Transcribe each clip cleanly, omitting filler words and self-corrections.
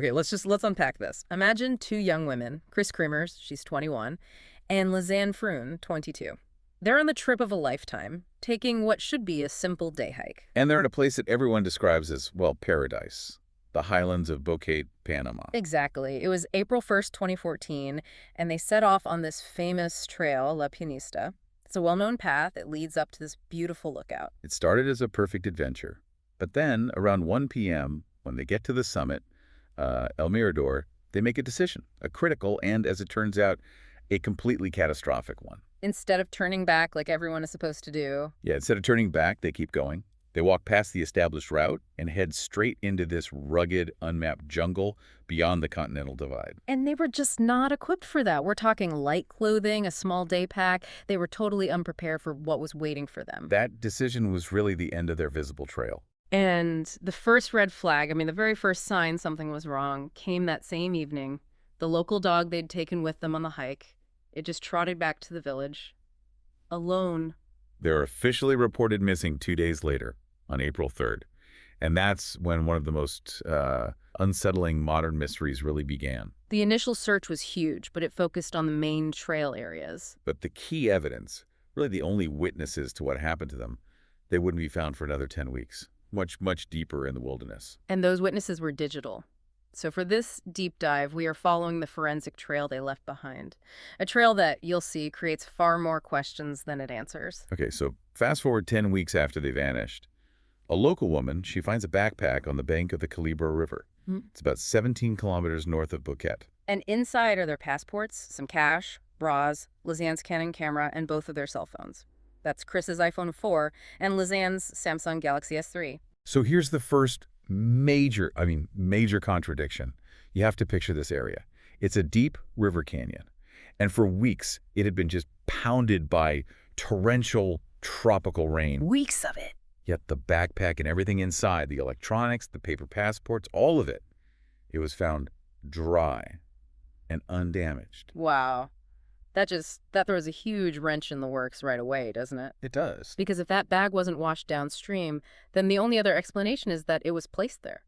Okay, let's unpack this. Imagine two young women, Kris Kremers, she's 21, and Lisanne Froon, 22. They're on the trip of a lifetime, taking what should be a simple day hike. And they're in a place that everyone describes as, well, paradise. The highlands of Bocate, Panama. Exactly. It was April 1st, 2014, and they set off on this famous trail, La Pianista. It's a well-known path. It leads up to this beautiful lookout. It started as a perfect adventure. But then, around 1 p.m., when they get to the summit, El Mirador, they make a decision, a critical and, as it turns out, a completely catastrophic one. Instead of turning back like everyone is supposed to do. Yeah, instead of turning back, they keep going. They walk past the established route and head straight into this rugged, unmapped jungle beyond the Continental Divide. And they were just not equipped for that. We're talking light clothing, a small day pack. They were totally unprepared for what was waiting for them. That decision was really the end of their visible trail. And the first red flag, the very first sign something was wrong, came that same evening. The local dog they'd taken with them on the hike, it just trotted back to the village, alone. They're officially reported missing 2 days later, on April 3rd. And that's when one of the most unsettling modern mysteries really began. The initial search was huge, but it focused on the main trail areas. But the key evidence, really the only witnesses to what happened to them, they wouldn't be found for another 10 weeks. Much deeper in the wilderness. And those witnesses were digital. So for this deep dive, we are following the forensic trail they left behind. A trail that, you'll see, creates far more questions than it answers. Okay, so fast forward 10 weeks after they vanished. A local woman, she finds a backpack on the bank of the Calibro River. It's about 17 kilometers north of Bouquet. And inside are their passports, some cash, bras, Lisanne's Canon camera, and both of their cell phones. That's Kris's iPhone 4 and Lisanne's Samsung Galaxy S3. So here's the first major contradiction. You have to picture this area. It's a deep river canyon. And for weeks, it had been just pounded by torrential tropical rain. Weeks of it. Yet the backpack and everything inside, the electronics, the paper passports, all of it, it was found dry and undamaged. Wow. That throws a huge wrench in the works right away, doesn't it? It does. Because if that bag wasn't washed downstream, then the only other explanation is that it was placed there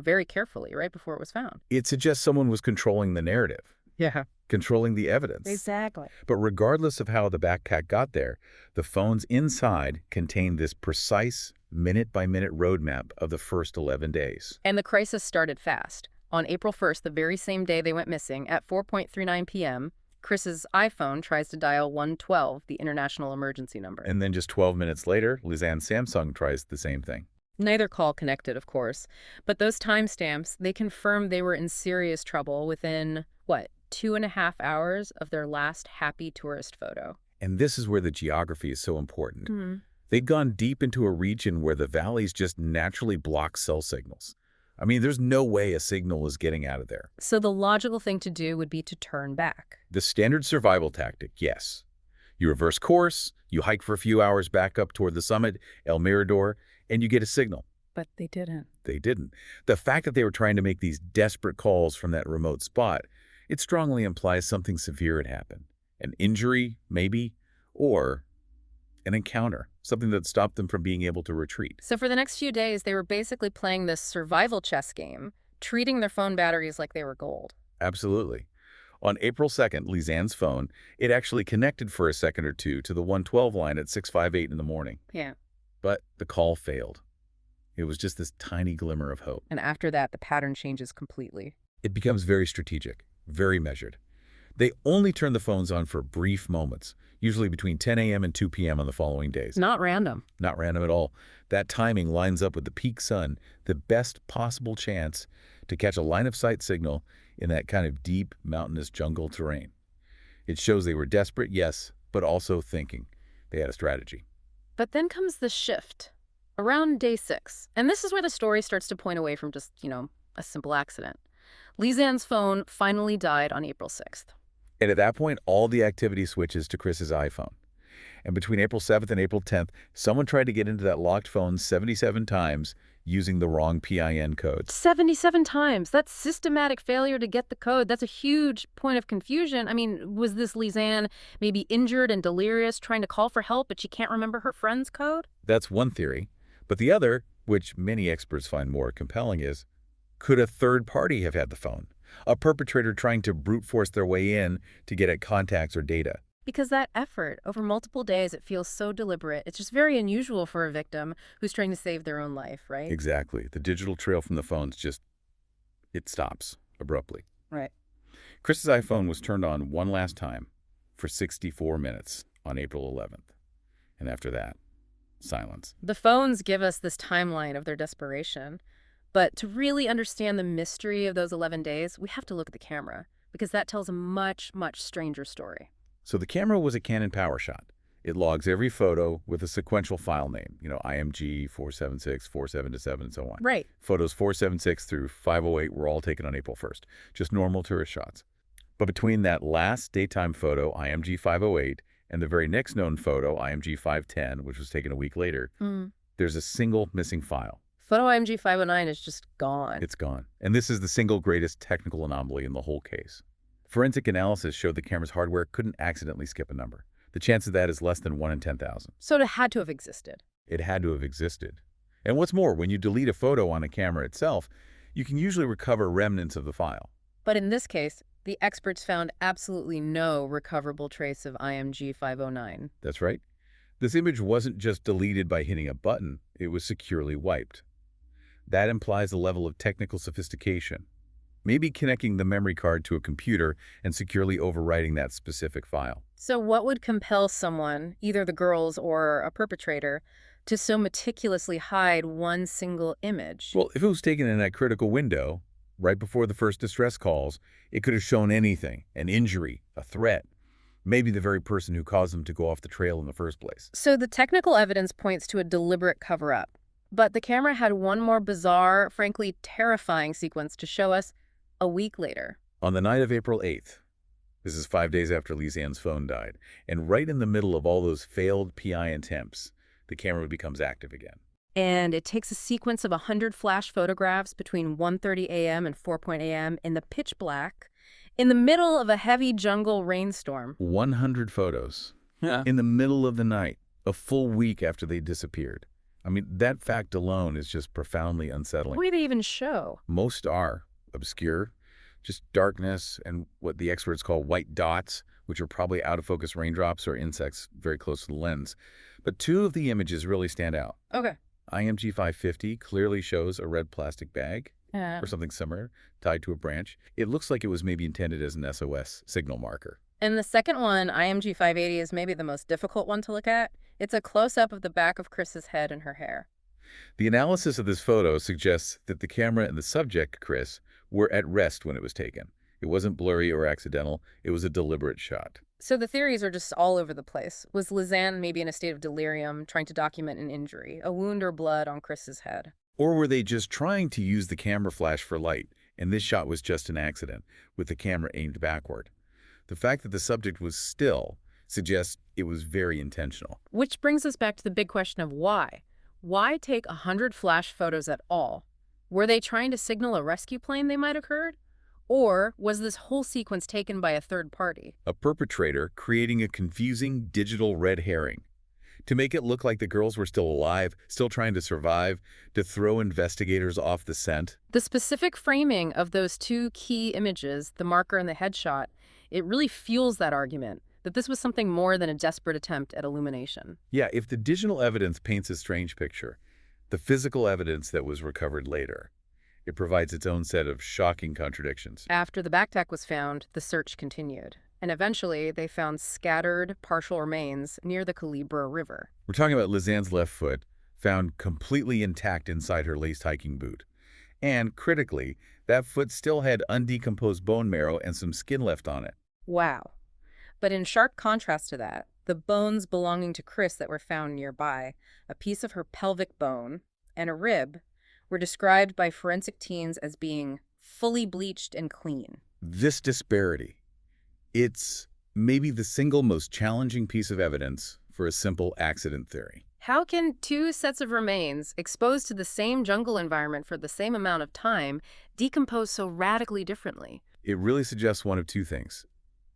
very carefully, right before it was found. It suggests someone was controlling the narrative. Yeah. Controlling the evidence. Exactly. But regardless of how the backpack got there, the phones inside contained this precise minute-by-minute roadmap of the first 11 days. And the crisis started fast. On April 1st, the very same day they went missing, at 4:39 p.m., Kris's iPhone tries to dial 112, the international emergency number. And then just 12 minutes later, Lisanne's Samsung tries the same thing. Neither call connected, of course. But those timestamps, they confirmed they were in serious trouble within, 2.5 hours of their last happy tourist photo. And this is where the geography is so important. They'd gone deep into a region where the valleys just naturally block cell signals. There's no way a signal is getting out of there. So the logical thing to do would be to turn back. The standard survival tactic, yes. You reverse course, you hike for a few hours back up toward the summit, El Mirador, and you get a signal. But they didn't. They didn't. The fact that they were trying to make these desperate calls from that remote spot, it strongly implies something severe had happened. An injury, maybe, or an encounter, something that stopped them from being able to retreat. So for the next few days, they were basically playing this survival chess game, treating their phone batteries like they were gold. Absolutely. On April 2nd, Lisanne's phone, it actually connected for a second or two to the 112 line at 6:58 in the morning. Yeah. But the call failed. It was just this tiny glimmer of hope. And after that, the pattern changes completely. It becomes very strategic, very measured. They only turn the phones on for brief moments, usually between 10 a.m. and 2 p.m. on the following days. Not random. Not random at all. That timing lines up with the peak sun, the best possible chance to catch a line-of-sight signal in that kind of deep, mountainous jungle terrain. It shows they were desperate, yes, but also thinking. They had a strategy. But then comes the shift. Around day 6. And this is where the story starts to point away from just, a simple accident. Lisanne's phone finally died on April 6th. And at that point, all the activity switches to Kris's iPhone. And between April 7th and April 10th, someone tried to get into that locked phone 77 times using the wrong PIN codes. 77 times. That's systematic failure to get the code. That's a huge point of confusion. Was this Lisanne maybe injured and delirious trying to call for help, but she can't remember her friend's code? That's one theory. But the other, which many experts find more compelling, is Could a third party have had the phone? A perpetrator trying to brute force their way in to get at contacts or data? Because that effort over multiple days, it feels so deliberate. It's just very unusual for a victim who's trying to save their own life, right? Exactly. The digital trail from the phones it stops abruptly. Right. Chris's iPhone was turned on one last time for 64 minutes on April 11th. And after that, silence. The phones give us this timeline of their desperation. But to really understand the mystery of those 11 days, we have to look at the camera, because that tells a much, much stranger story. So the camera was a Canon PowerShot. It logs every photo with a sequential file name, IMG 476, 477, and so on. Right. Photos 476 through 508 were all taken on April 1st, just normal tourist shots. But between that last daytime photo, IMG 508, and the very next known photo, IMG 510, which was taken a week later, there's a single missing file. Photo IMG 509 is just gone. It's gone. And this is the single greatest technical anomaly in the whole case. Forensic analysis showed the camera's hardware couldn't accidentally skip a number. The chance of that is less than 1 in 10,000. So it had to have existed. It had to have existed. And what's more, when you delete a photo on a camera itself, you can usually recover remnants of the file. But in this case, the experts found absolutely no recoverable trace of IMG 509. That's right. This image wasn't just deleted by hitting a button, it was securely wiped. That implies a level of technical sophistication, maybe connecting the memory card to a computer and securely overwriting that specific file. So what would compel someone, either the girls or a perpetrator, to so meticulously hide one single image? Well, if it was taken in that critical window, right before the first distress calls, it could have shown anything, an injury, a threat, maybe the very person who caused them to go off the trail in the first place. So the technical evidence points to a deliberate cover-up. But the camera had one more bizarre, frankly terrifying sequence to show us a week later. On the night of April 8th, this is 5 days after Lisanne's phone died, and right in the middle of all those failed PI attempts, the camera becomes active again. And it takes a sequence of 100 flash photographs between 1:30 a.m. and 4 a.m. in the pitch black, in the middle of a heavy jungle rainstorm. 100 photos. Yeah. In the middle of the night, a full week after they disappeared. I mean, that fact alone is just profoundly unsettling. What do they even show? Most are obscure, just darkness and what the experts call white dots, which are probably out-of-focus raindrops or insects very close to the lens. But two of the images really stand out. Okay. IMG 550 clearly shows a red plastic bag or something similar tied to a branch. It looks like it was maybe intended as an SOS signal marker. And the second one, IMG 580, is maybe the most difficult one to look at. It's a close-up of the back of Chris's head and her hair. The analysis of this photo suggests that the camera and the subject, Kris, were at rest when it was taken. It wasn't blurry or accidental. It was a deliberate shot. So the theories are just all over the place. Was Lisanne maybe in a state of delirium, trying to document an injury, a wound or blood on Chris's head? Or were they just trying to use the camera flash for light, and this shot was just an accident, with the camera aimed backward? The fact that the subject was still suggests it was very intentional. Which brings us back to the big question of why. Why take 100 flash photos at all? Were they trying to signal a rescue plane they might have heard? Or was this whole sequence taken by a third party? A perpetrator creating a confusing digital red herring to make it look like the girls were still alive, still trying to survive, to throw investigators off the scent. The specific framing of those two key images, the marker and the headshot, it really fuels that argument that this was something more than a desperate attempt at illumination. Yeah, if the digital evidence paints a strange picture, the physical evidence that was recovered later, it provides its own set of shocking contradictions. After the backpack was found, the search continued. And eventually, they found scattered, partial remains near the Calibra River. We're talking about Lisanne's left foot, found completely intact inside her laced hiking boot. And, critically, that foot still had undecomposed bone marrow and some skin left on it. Wow. But in sharp contrast to that, the bones belonging to Kris that were found nearby, a piece of her pelvic bone and a rib, were described by forensic teams as being fully bleached and clean. This disparity, it's maybe the single most challenging piece of evidence for a simple accident theory. How can two sets of remains exposed to the same jungle environment for the same amount of time decompose so radically differently? It really suggests one of two things.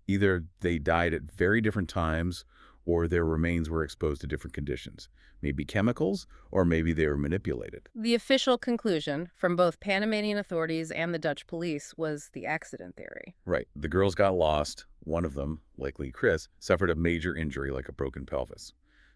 Either they died at very different times, or their remains were exposed to different conditions. Maybe chemicals, or maybe they were manipulated. The official conclusion from both Panamanian authorities and the Dutch police was the accident theory. Right. The girls got lost. One of them, likely Kris, suffered a major injury like a broken pelvis.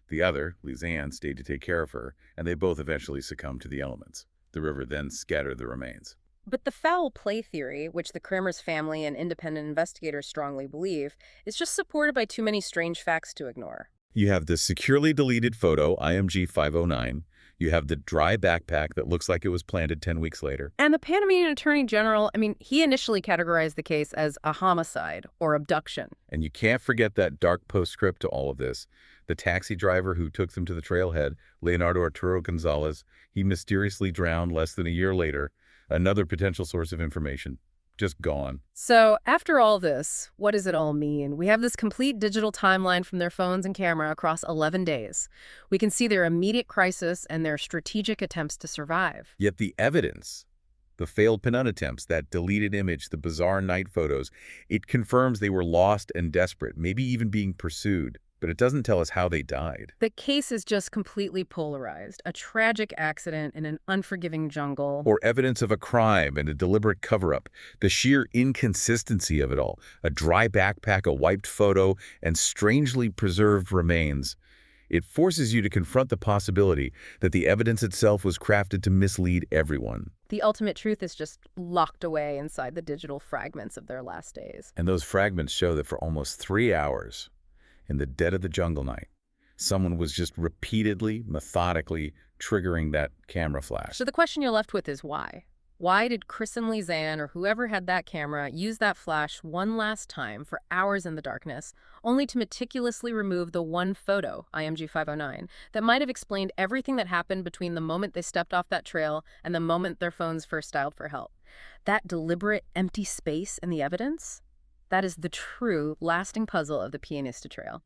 The other, Lisanne, stayed to take care of her, and they both eventually succumbed to the elements. The river then scattered the remains. But the foul play theory, which the Kremers family and independent investigators strongly believe, is just supported by too many strange facts to ignore. You have the securely deleted photo, IMG 509. You have the dry backpack that looks like it was planted 10 weeks later. And the Panamanian Attorney General, he initially categorized the case as a homicide or abduction. And you can't forget that dark postscript to all of this. The taxi driver who took them to the trailhead, Leonardo Arturo Gonzalez, he mysteriously drowned less than a year later. Another potential source of information. Just gone. So after all this, what does it all mean? We have this complete digital timeline from their phones and camera across 11 days. We can see their immediate crisis and their strategic attempts to survive. Yet the evidence, the failed pin-out attempts, that deleted image, the bizarre night photos, it confirms they were lost and desperate, maybe even being pursued. But it doesn't tell us how they died. The case is just completely polarized. A tragic accident in an unforgiving jungle. Or evidence of a crime and a deliberate cover-up. The sheer inconsistency of it all. A dry backpack, a wiped photo, and strangely preserved remains. It forces you to confront the possibility that the evidence itself was crafted to mislead everyone. The ultimate truth is just locked away inside the digital fragments of their last days. And those fragments show that for almost 3 hours, in the dead of the jungle night, someone was just repeatedly, methodically triggering that camera flash. So the question you're left with is why? Why did Kris and Lisanne, or whoever had that camera, use that flash one last time for hours in the darkness, only to meticulously remove the one photo, IMG 509, that might have explained everything that happened between the moment they stepped off that trail and the moment their phones first dialed for help? That deliberate empty space in the evidence? That is the true, lasting puzzle of the Pianista Trail.